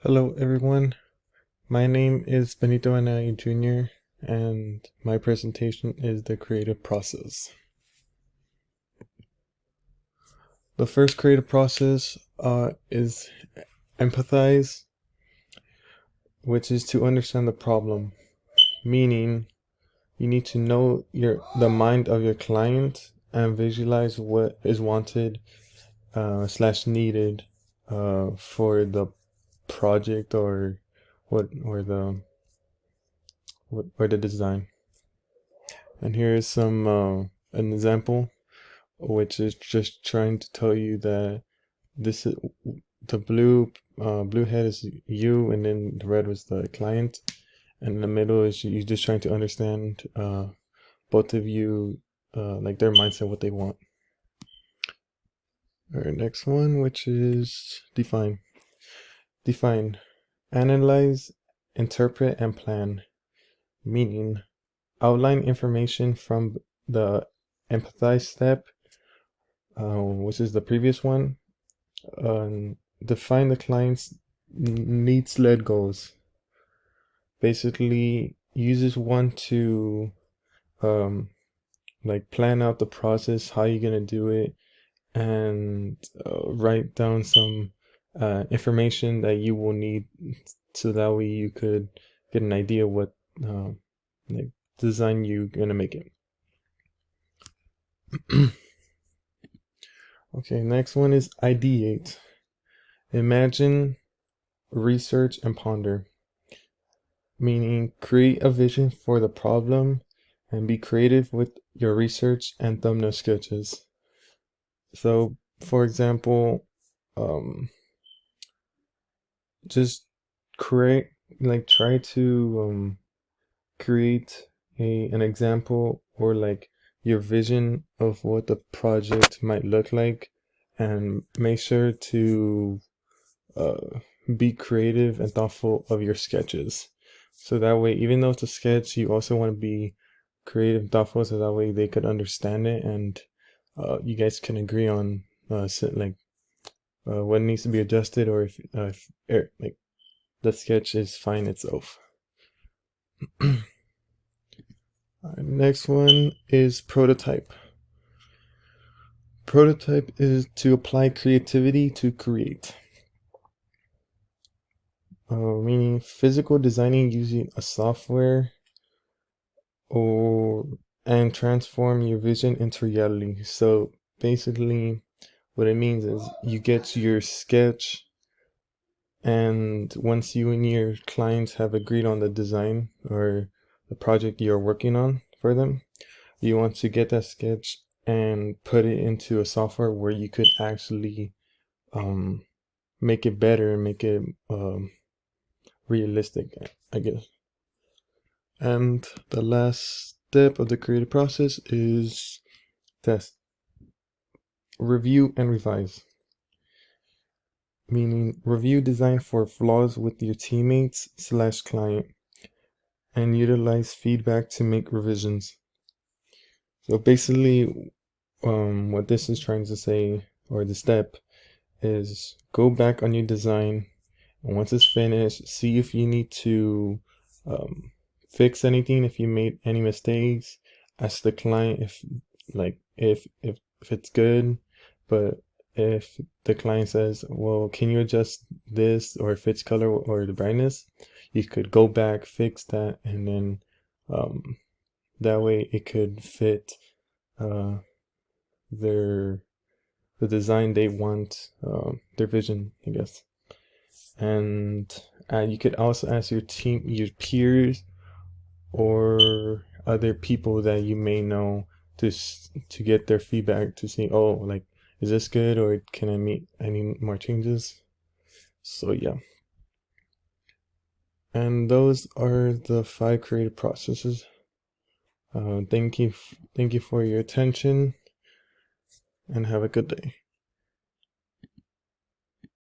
Hello everyone, my name is Benito Anaya Jr. and my presentation is the creative process. The first creative process is empathize, which is to understand the problem, meaning you need to know the mind of your client and visualize what is wanted slash needed for the project or the design. And here is an example, which is just trying to tell you that this is the blue head is you, and then the red was the client, and in the middle is you just trying to understand both of you, like their mindset, what they want. All right, next one, which is define. Define, analyze, interpret, and plan. Meaning, outline information from the empathize step, which is the previous one. Define the client's needs-led goals. Basically, uses one to like plan out the process, how you're gonna do it, and write down some information that you will need, so that way you could get an idea what like design you're gonna make it. Okay, next one is ideate. Imagine, research, and ponder. Meaning, create a vision for the problem and be creative with your research and thumbnail sketches. So, for example, just create, like, try to create an example, or like your vision of what the project might look like, and make sure to be creative and thoughtful of your sketches. So that way, even though it's a sketch, you also want to be creative and thoughtful, so that way they could understand it, and you guys can agree on what needs to be adjusted, or if like the sketch is fine itself. Next one is prototype. Prototype is to apply creativity to create. Meaning physical designing using a software and transform your vision into reality. So basically what it means is you get your sketch, and once you and your clients have agreed on the design or the project you're working on for them, you want to get that sketch and put it into a software where you could actually make it better and make it realistic, I guess. And the last step of the creative process is test, review, and revise. Meaning, review design for flaws with your teammates slash client, and utilize feedback to make revisions. So basically, what this is trying to say, or the step, is go back on your design, and once it's finished, see if you need to fix anything, if you made any mistakes. Ask the client if it's good, but if the client says, well, can you adjust this, or if it's color or the brightness, you could go back, fix that, and then that way it could fit the design they want, their vision, I guess. And you could also ask your peers, or other people that you may know, to get their feedback, to see, oh, like, is this good, or can I make any more changes? So yeah. And those are the 5 creative processes. Thank you for your attention, and have a good day.